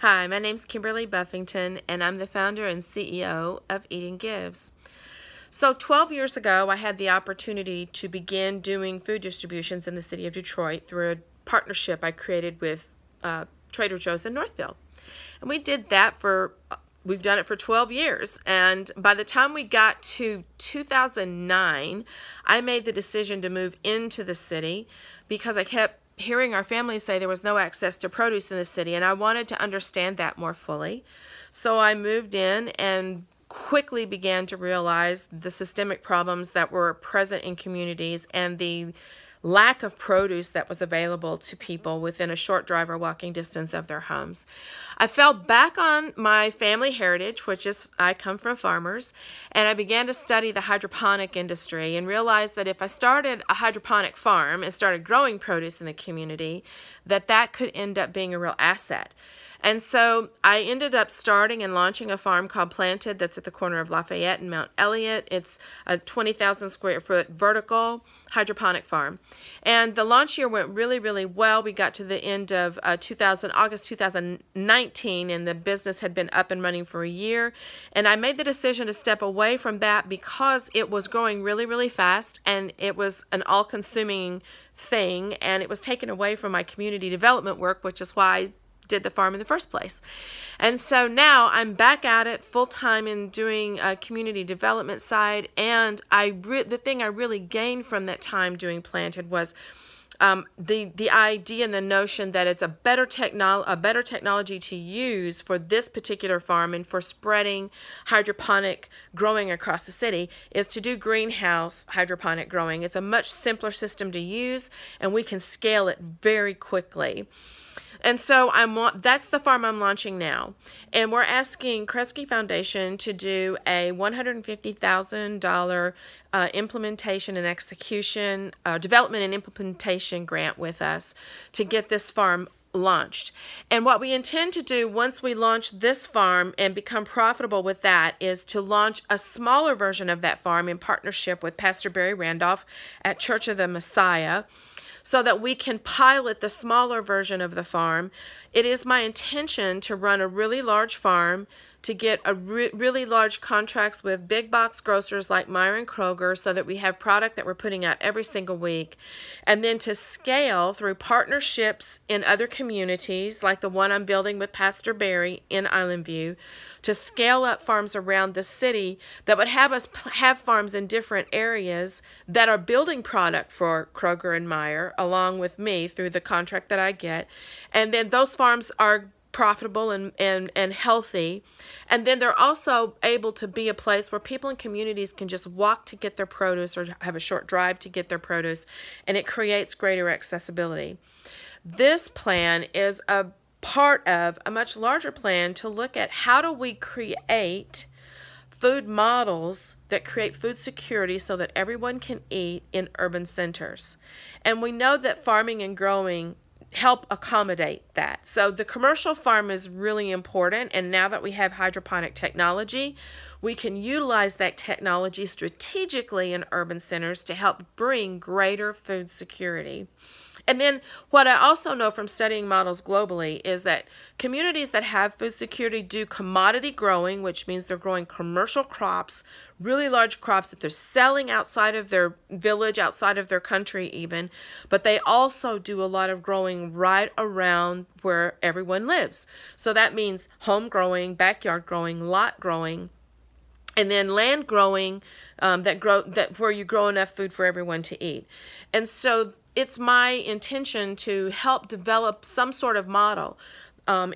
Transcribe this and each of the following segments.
Hi, my name's Kimberly Buffington, and I'm the founder and CEO of Eating Gives. So 12 years ago, I had the opportunity to begin doing food distributions in the city of Detroit through a partnership I created with Trader Joe's in Northville. And we've done it for 12 years. And by the time we got to 2009, I made the decision to move into the city because I kept hearing our families say there was no access to produce in the city, and I wanted to understand that more fully. So I moved in and quickly began to realize the systemic problems that were present in communities and the lack of produce that was available to people within a short drive or walking distance of their homes. I fell back on my family heritage, which is I come from farmers, and I began to study the hydroponic industry and realized that if I started a hydroponic farm and started growing produce in the community, that could end up being a real asset. And so I ended up starting and launching a farm called Planted that's at the corner of Lafayette and Mount Elliott. It's a 20,000 square foot vertical hydroponic farm. And the launch year went really, really well. We got to the end of August 2019, and the business had been up and running for a year. And I made the decision to step away from that because it was growing really, really fast, and it was an all-consuming thing, and it was taken away from my community development work, which is why I did the farm in the first place. And so now I'm back at it full-time in doing a community development side, and the thing I really gained from that time doing Planted was the idea and the notion that it's a better technology to use for this particular farm and for spreading hydroponic growing across the city is to do greenhouse hydroponic growing. It's a much simpler system to use, and we can scale it very quickly. And so that's the farm I'm launching now. And we're asking Kresge Foundation to do a $150,000 implementation and execution, development and implementation grant with us to get this farm launched. And what we intend to do once we launch this farm and become profitable with that is to launch a smaller version of that farm in partnership with Pastor Barry Randolph at Church of the Messiah, so that we can pilot the smaller version of the farm. It is my intention to run a really large farm, to get really large contracts with big box grocers like Meijer and Kroger so that we have product that we're putting out every single week, and then to scale through partnerships in other communities like the one I'm building with Pastor Barry in Island View, to scale up farms around the city that would have us have farms in different areas that are building product for Kroger and Meijer along with me through the contract that I get, and then those farms are profitable and healthy, and then they're also able to be a place where people in communities can just walk to get their produce or have a short drive to get their produce, and it creates greater accessibility. This plan is a part of a much larger plan to look at how do we create food models that create food security so that everyone can eat in urban centers. And we know that farming and growing help accommodate that. So the commercial farm is really important, and now that we have hydroponic technology, we can utilize that technology strategically in urban centers to help bring greater food security. And then what I also know from studying models globally is that communities that have food security do commodity growing, which means they're growing commercial crops, really large crops that they're selling outside of their village, outside of their country even, but they also do a lot of growing right around where everyone lives. So that means home growing, backyard growing, lot growing, and then land growing where you grow enough food for everyone to eat. And so it's my intention to help develop some sort of model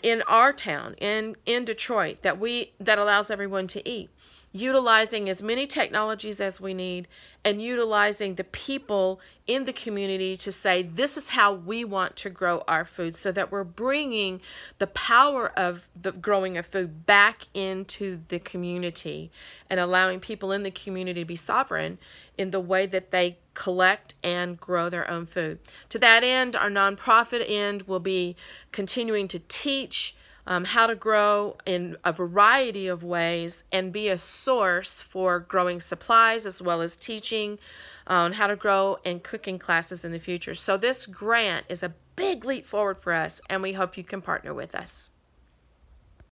in our town, in Detroit, that allows everyone to eat, utilizing as many technologies as we need and utilizing the people in the community to say, this is how we want to grow our food, so that we're bringing the power of the growing of food back into the community and allowing people in the community to be sovereign in the way that they collect and grow their own food. To that end, our nonprofit end will be continuing to teach how to grow in a variety of ways and be a source for growing supplies as well as teaching on how to grow and cooking classes in the future. So this grant is a big leap forward for us, and we hope you can partner with us.